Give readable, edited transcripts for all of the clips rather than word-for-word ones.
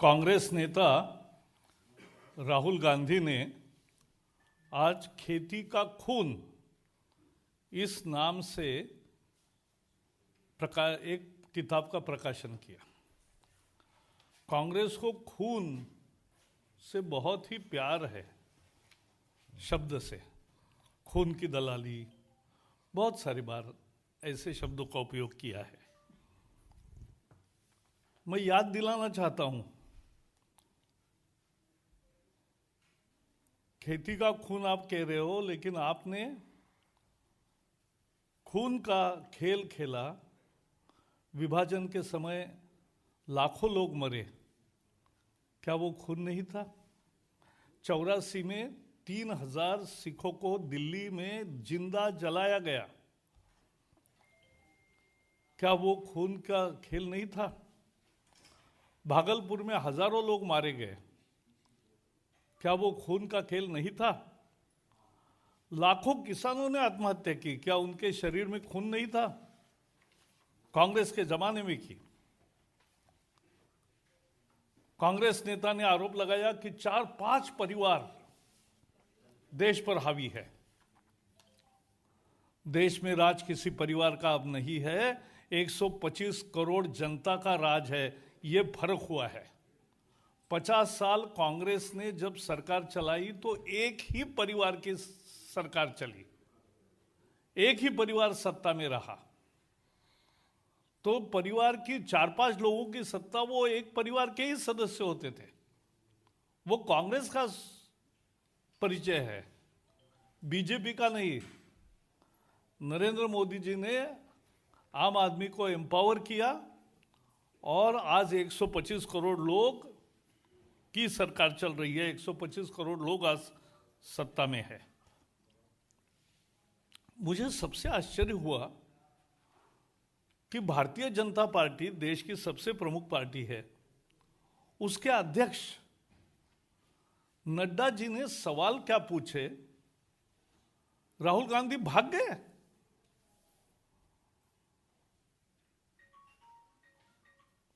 कांग्रेस नेता राहुल गांधी ने आज खेती का खून इस नाम से एक किताब का प्रकाशन किया। कांग्रेस को खून से बहुत ही प्यार है, शब्द से खून की दलाली, बहुत सारी बार ऐसे शब्दों का उपयोग किया है। मैं याद दिलाना चाहता हूं, खेती का खून आप कह रहे हो, लेकिन आपने खून का खेल खेला। विभाजन के समय लाखों लोग मरे, क्या वो खून नहीं था? 84 में 3000 सिखों को दिल्ली में जिंदा जलाया गया, क्या वो खून का खेल नहीं था? भागलपुर में हजारों लोग मारे गए, क्या वो खून का खेल नहीं था? लाखों किसानों ने आत्महत्या की, क्या उनके शरीर में खून नहीं था? कांग्रेस के जमाने में की। कांग्रेस नेता ने आरोप लगाया कि 4-5 परिवार देश पर हावी है। देश में राज किसी परिवार का अब नहीं है, 125 करोड़ जनता का राज है। ये फर्क हुआ है। 50 साल कांग्रेस ने जब सरकार चलाई तो एक ही परिवार की सरकार चली, एक ही परिवार सत्ता में रहा। तो परिवार की 4-5 लोगों की सत्ता, वो एक परिवार के ही सदस्य होते थे। वो कांग्रेस का परिचय है, बीजेपी का नहीं। नरेंद्र मोदी जी ने आम आदमी को एम्पावर किया और आज 125 करोड़ लोग की सरकार चल रही है। 125 करोड़ लोग आज सत्ता में है। मुझे सबसे आश्चर्य हुआ कि भारतीय जनता पार्टी देश की सबसे प्रमुख पार्टी है, उसके अध्यक्ष नड्डा जी ने सवाल क्या पूछे, राहुल गांधी भाग गए।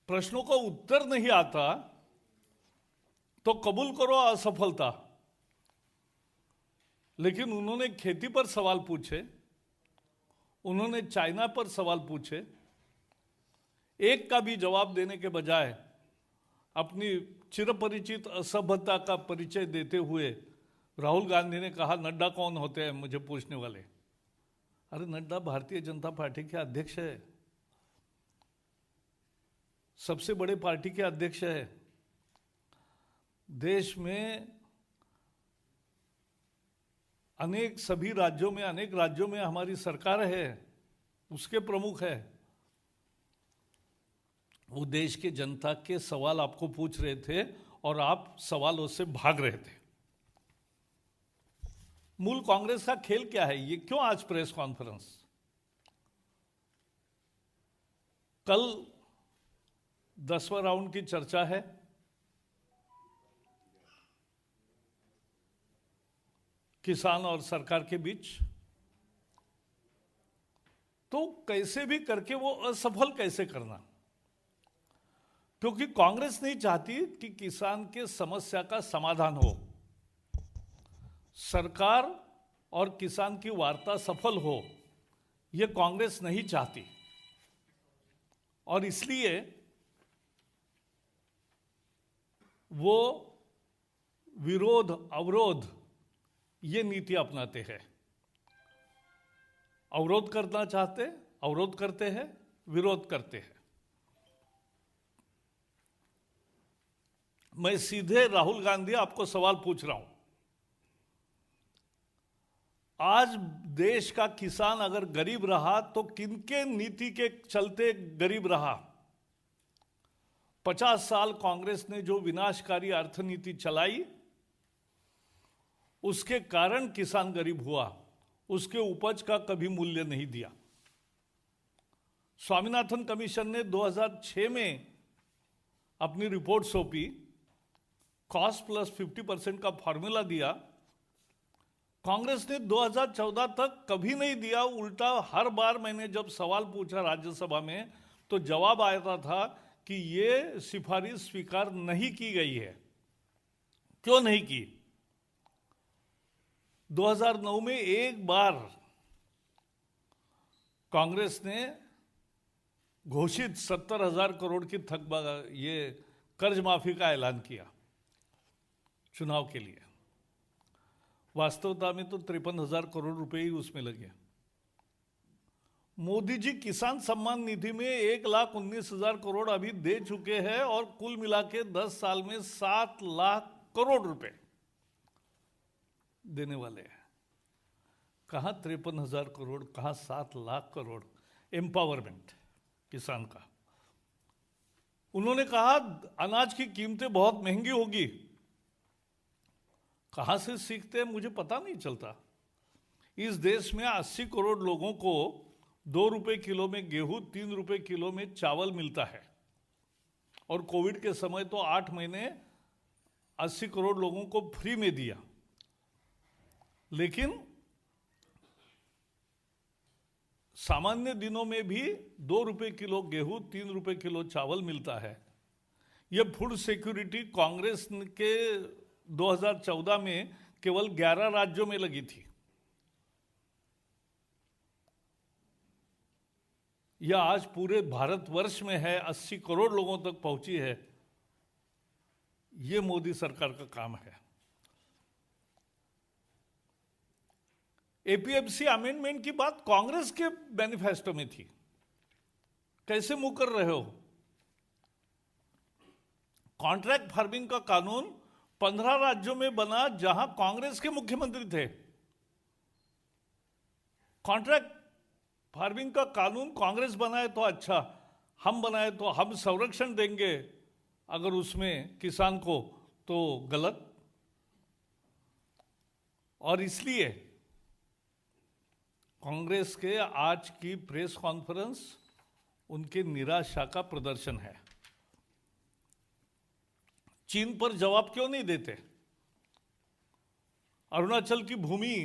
प्रश्नों का उत्तर नहीं आता तो कबूल करो असफलता। लेकिन उन्होंने खेती पर सवाल पूछे, उन्होंने चाइना पर सवाल पूछे। एक का भी जवाब देने के बजाय अपनी चिरपरिचित असभ्यता का परिचय देते हुए राहुल गांधी ने कहा, नड्डा कौन होते हैं मुझे पूछने वाले। अरे नड्डा भारतीय जनता पार्टी के अध्यक्ष है, सबसे बड़े पार्टी के अध्यक्ष है। देश में सभी राज्यों में, अनेक राज्यों में हमारी सरकार है, उसके प्रमुख है। वो देश के जनता के सवाल आपको पूछ रहे थे और आप सवालों से भाग रहे थे। मूल कांग्रेस का खेल क्या है? ये क्यों आज प्रेस कॉन्फ्रेंस? कल 10वां राउंड की चर्चा है। किसान और सरकार के बीच। तो कैसे भी करके वो असफल कैसे करना, क्योंकि कांग्रेस नहीं चाहती कि किसान के समस्या का समाधान हो, सरकार और किसान की वार्ता सफल हो, यह कांग्रेस नहीं चाहती। और इसलिए वो विरोध, अवरोध, ये नीति अपनाते हैं। अवरोध करना चाहते, अवरोध करते हैं, विरोध करते हैं। मैं सीधे राहुल गांधी आपको सवाल पूछ रहा हूं, आज देश का किसान अगर गरीब रहा तो किनके नीति के चलते गरीब रहा? 50 साल कांग्रेस ने जो विनाशकारी अर्थनीति चलाई, उसके कारण किसान गरीब हुआ, उसके उपज का कभी मूल्य नहीं दिया। स्वामीनाथन कमीशन ने 2006 में अपनी रिपोर्ट सौंपी, कॉस्ट प्लस 50% का फॉर्मूला दिया। कांग्रेस ने 2014 तक कभी नहीं दिया। उल्टा हर बार मैंने जब सवाल पूछा राज्यसभा में तो जवाब आया था कि ये सिफारिश स्वीकार नहीं की गई है। क्यों नहीं की? 2009 में एक बार कांग्रेस ने घोषित 70,000 करोड़ की ये कर्ज माफी का ऐलान किया चुनाव के लिए। वास्तवता में तो 53,000 करोड़ रुपए ही उसमें लगे। मोदी जी किसान सम्मान निधि में 1,19,000 करोड़ अभी दे चुके हैं और कुल मिला के 10 साल में 7 लाख करोड़ रुपए देने वाले हैं। कहाँ 53,000 करोड़, कहाँ 7 लाख करोड़ एम्पावरमेंट किसान का। उन्होंने कहा अनाज की कीमतें बहुत महंगी होगी। कहां से सीखते हैं मुझे पता नहीं चलता। इस देश में 80 करोड़ लोगों को 2 रुपए किलो में गेहूं, 3 रुपए किलो में चावल मिलता है। और कोविड के समय तो 8 महीने 80 करोड़ लोगों को फ्री में दिया। लेकिन सामान्य दिनों में भी 2 रुपए किलो गेहूं, 3 रुपए किलो चावल मिलता है। यह फूड सिक्योरिटी कांग्रेस के 2014 में केवल 11 राज्यों में लगी थी। यह आज पूरे भारतवर्ष में है, 80 करोड़ लोगों तक पहुंची है। यह मोदी सरकार का काम है। एपीएमसी अमेंडमेंट की बात कांग्रेस के मैनिफेस्टो में थी। कैसे मुंह कर रहे हो? कॉन्ट्रैक्ट फार्मिंग का कानून 15 राज्यों में बना जहां कांग्रेस के मुख्यमंत्री थे। कॉन्ट्रैक्ट फार्मिंग का कानून कांग्रेस बनाए तो अच्छा, हम बनाए तो हम संरक्षण देंगे अगर उसमें किसान को, तो गलत। और इसलिए कांग्रेस के आज की प्रेस कॉन्फ्रेंस उनके निराशा का प्रदर्शन है। चीन पर जवाब क्यों नहीं देते? अरुणाचल की भूमि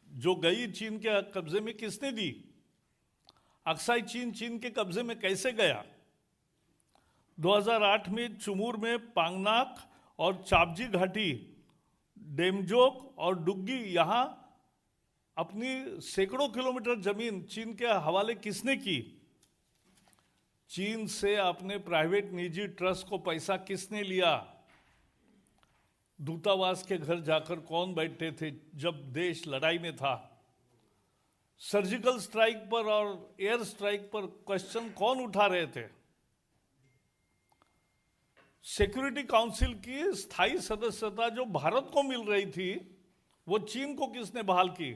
जो गई चीन के कब्जे में किसने दी? अक्साई चीन के कब्जे में कैसे गया? 2008 में चुमूर में पांगनाक और चापजी घाटी, डेमजोक और डुग्गी, यहां अपनी सैकड़ों किलोमीटर जमीन चीन के हवाले किसने की? चीन से अपने प्राइवेट निजी ट्रस्ट को पैसा किसने लिया? दूतावास के घर जाकर कौन बैठे थे जब देश लड़ाई में था? सर्जिकल स्ट्राइक पर और एयर स्ट्राइक पर क्वेश्चन कौन उठा रहे थे? सिक्योरिटी काउंसिल की स्थायी सदस्यता जो भारत को मिल रही थी, वो चीन को किसने बहाल की?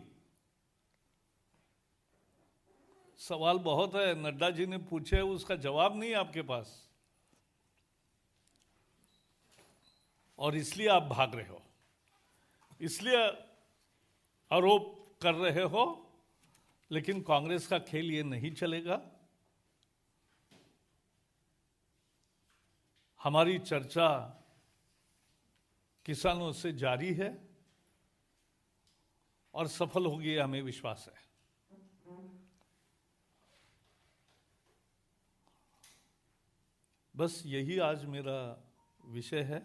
सवाल बहुत है, नड्डा जी ने पूछे, उसका जवाब नहीं आपके पास, और इसलिए आप भाग रहे हो, इसलिए आरोप कर रहे हो। लेकिन कांग्रेस का खेल ये नहीं चलेगा। हमारी चर्चा किसानों से जारी है और सफल होगी, हमें विश्वास है। बस यही आज मेरा विषय है।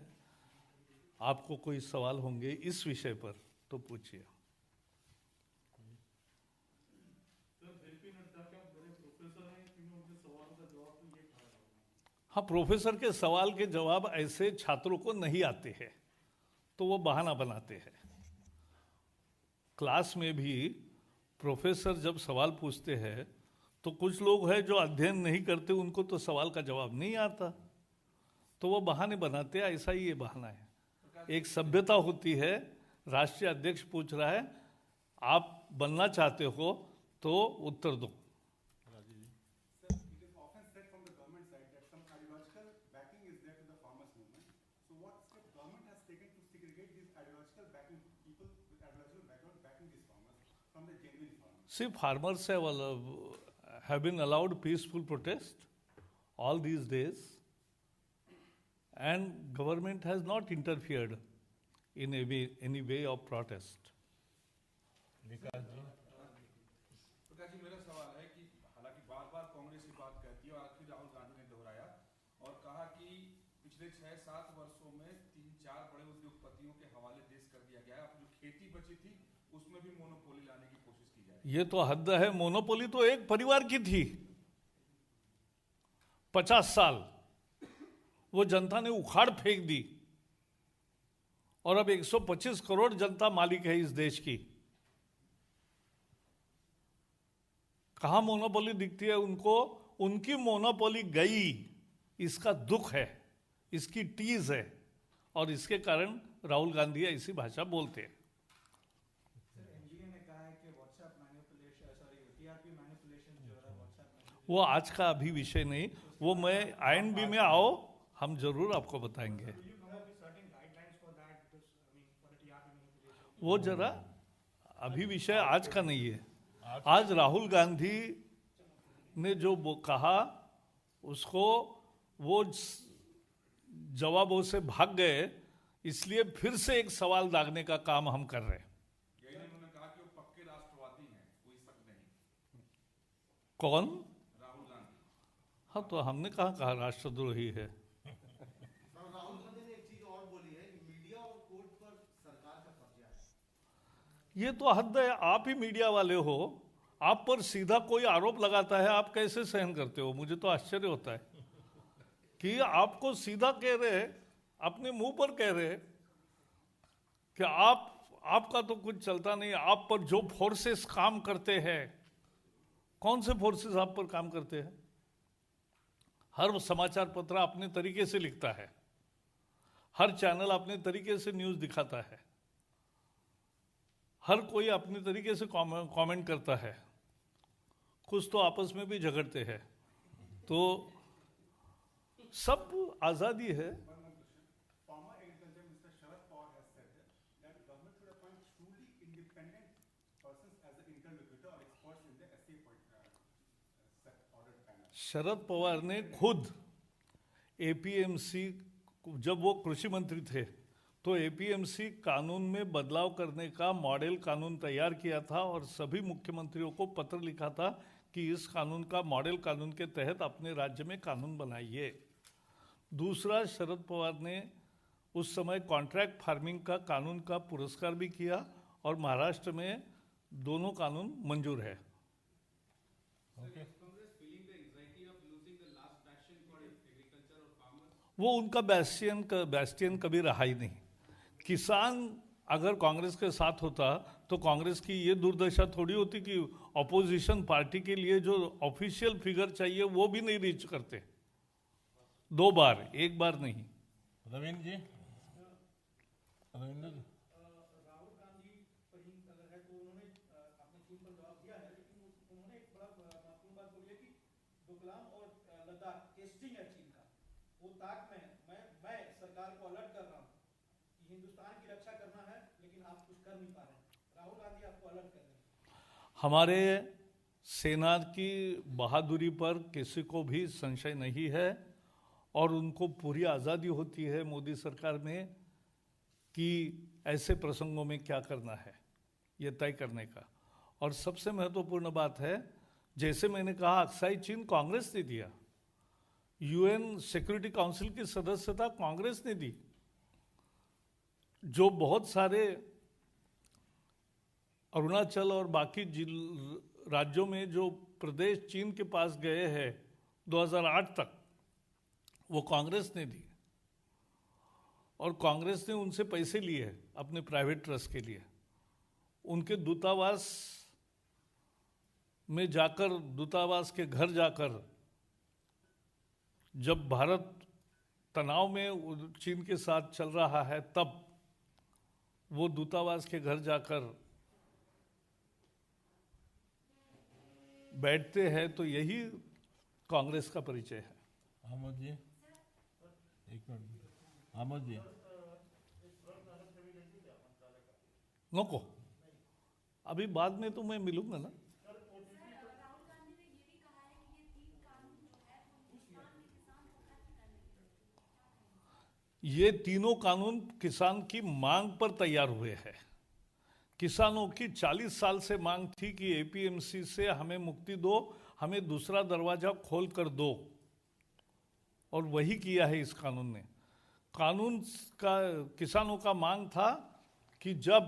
आपको कोई सवाल होंगे इस विषय पर तो पूछिए। हाँ, प्रोफेसर के सवाल के जवाब ऐसे छात्रों को नहीं आते हैं, तो वो बहाना बनाते हैं। क्लास में भी प्रोफेसर जब सवाल पूछते हैं तो कुछ लोग हैं जो अध्ययन नहीं करते, उनको तो सवाल का जवाब नहीं आता, तो वो बहाने बनाते हैं। ऐसा ही ये बहाना है। एक सभ्यता होती है, राष्ट्रीय अध्यक्ष पूछ रहा है, आप बनना चाहते हो तो उत्तर दो। See, farmers have been allowed peaceful protest all these days, and government has not interfered in any way of protest. Prakash ji, मेरा सवाल है कि हालांकि बार बार कांग्रेस की बात कहती है और आखिर राहुल गांधी ने दोहराया, और पिछले 6-7 वर्षों में 3-4 बड़े उद्योगपतियों के हवाले देश कर दिया गया है। अब जो खेती बची थी उसमें भी मोनोपोली लाने की कोशिश की जा रही है। ये तो हद है। मोनोपोली तो एक परिवार की थी 50 साल, वो जनता ने उखाड़ फेंक दी और अब 125 करोड़ जनता मालिक है इस देश की। कहां मोनोपोली दिखती है उनको? उनकी मोनोपोली गई, इसका दुख है, इसकी टीज है, और इसके कारण राहुल गांधी ऐसी भाषा बोलते हैं। एनजीए ने कहा है कि WhatsApp manipulation, sorry TRP manipulation जो है व्हाट्सएप, वो आज का अभी विषय नहीं, वो मैं INB में आओ, हम जरूर आपको बताएंगे। वो जरा अभी विषय आज का नहीं है। आज राहुल गांधी ने जो कहा उसको वो जवाबों से भाग गए, इसलिए फिर से एक सवाल दागने का काम हम कर रहे हैं। यही उन्होंने कहा कि वो पक्के राष्ट्रवादी हैं, कोई शक नहीं। कौन? राहुल गांधी। हाँ, तो हमने कहा राष्ट्रद्रोही है। राहुल गांधी ने एक चीज और बोली है कि मीडिया और कोर्ट पर सरकार का कब्जा है। ये तो हद है। आप ही मीडिया वाले हो, आप पर सीधा कोई आरोप लगाता है, आप कैसे सहन करते हो? मुझे तो आश्चर्य होता है कि आपको सीधा कह रहे, अपने मुंह पर कह रहे कि आपका तो कुछ चलता नहीं, आप पर जो फोर्सेस काम करते हैं। कौन से फोर्सेस आप पर काम करते हैं? हर समाचार पत्र अपने तरीके से लिखता है, हर चैनल अपने तरीके से न्यूज दिखाता है, हर कोई अपने तरीके से कमेंट करता है, कुछ तो आपस में भी झगड़ते हैं, तो सब आजादी है। Former Agriculture Minister Sharad Pawar has said that government should appoint truly independent persons as the interlocutor or experts in the SA audit panel. Sharad Pawar ने खुद APMC, जब वो कृषि मंत्री थे तो APMC कानून में बदलाव करने का मॉडल कानून तैयार किया था और सभी मुख्यमंत्रियों को पत्र लिखा था कि इस कानून का मॉडल कानून के तहत अपने राज्य में कानून बनाइए। दूसरा, शरद पवार ने उस समय कॉन्ट्रैक्ट फार्मिंग का कानून का पुरस्कार भी किया और महाराष्ट्र में दोनों कानून मंजूर है। वो उनका बैस्टियन कभी रहा ही नहीं। किसान अगर कांग्रेस के साथ होता तो कांग्रेस की ये दुर्दशा थोड़ी होती कि ऑपोजिशन पार्टी के लिए जो ऑफिशियल फिगर चाहिए वो भी नहीं रीच करते। 2 बार, 1 बार नहीं। रविंद्र जी, रविंद्र जी, राहुल गांधी पर ही अगर है तो उन्होंने अपने चीन पर जवाब दिया है, लेकिन उन्होंने एक बड़ा महत्वपूर्ण बात बोली है कि डोकलाम और लद्दाख टेस्टिंग है चीन का, वो ताक में है। मैं सरकार को अलर्ट कर रहा हूँ कि हिंदुस्तान की रक्षा करना है, लेकिन आप कुछ कर नहीं पा रहे हैं। राहुल गांधी आपको अलर्ट कर रहे हैं। हमारे सेना की बहादुरी पर किसी को भी संशय नहीं है और उनको पूरी आज़ादी होती है मोदी सरकार में कि ऐसे प्रसंगों में क्या करना है, ये तय करने का। और सबसे महत्वपूर्ण बात है, जैसे मैंने कहा, अक्साई चीन कांग्रेस ने दिया, UN सिक्योरिटी काउंसिल की सदस्यता कांग्रेस ने दी। जो बहुत सारे अरुणाचल और बाकी राज्यों में जो प्रदेश चीन के पास गए हैं 2008 तक, वो कांग्रेस ने दी और कांग्रेस ने उनसे पैसे लिए अपने प्राइवेट ट्रस्ट के लिए। उनके दूतावास में जाकर, दूतावास के घर जाकर, जब भारत तनाव में चीन के साथ चल रहा है तब वो दूतावास के घर जाकर बैठते हैं, तो यही कांग्रेस का परिचय है। अहमद जी, एक मिनट, अहमद जी, नको, अभी बाद में तो मैं मिलूंगा ना। ये तीनों कानून किसान की मांग पर तैयार हुए हैं। किसानों की 40 साल से मांग थी कि APMC से हमें मुक्ति दो, हमें दूसरा दरवाजा खोल कर दो, और वही किया है इस कानून ने। कानून का किसानों का मांग था कि जब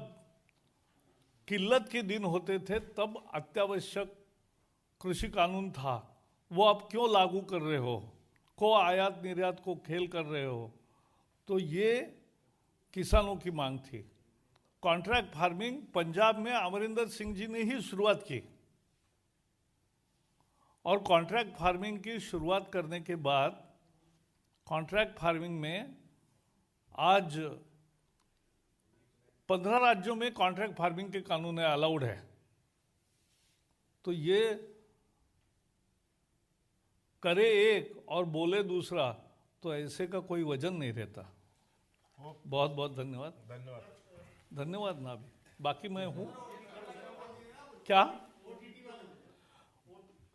किल्लत के दिन होते थे तब अत्यावश्यक कृषि कानून था, वो आप क्यों लागू कर रहे हो, को आयात निर्यात को खेल कर रहे हो। तो ये किसानों की मांग थी। कॉन्ट्रैक्ट फार्मिंग पंजाब में अमरिंदर सिंह जी ने ही शुरुआत की, और कॉन्ट्रैक्ट फार्मिंग की शुरुआत करने के बाद कॉन्ट्रैक्ट फार्मिंग में आज 15 राज्यों में कॉन्ट्रैक्ट फार्मिंग के कानून अलाउड है। तो ये करे एक और बोले दूसरा, तो ऐसे का कोई वजन नहीं रहता। बहुत बहुत धन्यवाद। धन्यवाद ना भी, बाकी मैं हूं। क्या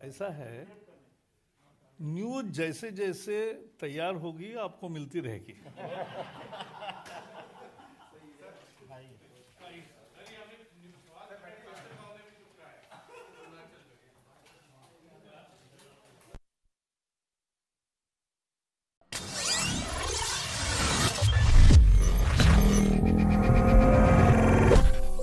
ऐसा है, न्यूज जैसे जैसे तैयार होगी आपको मिलती रहेगी।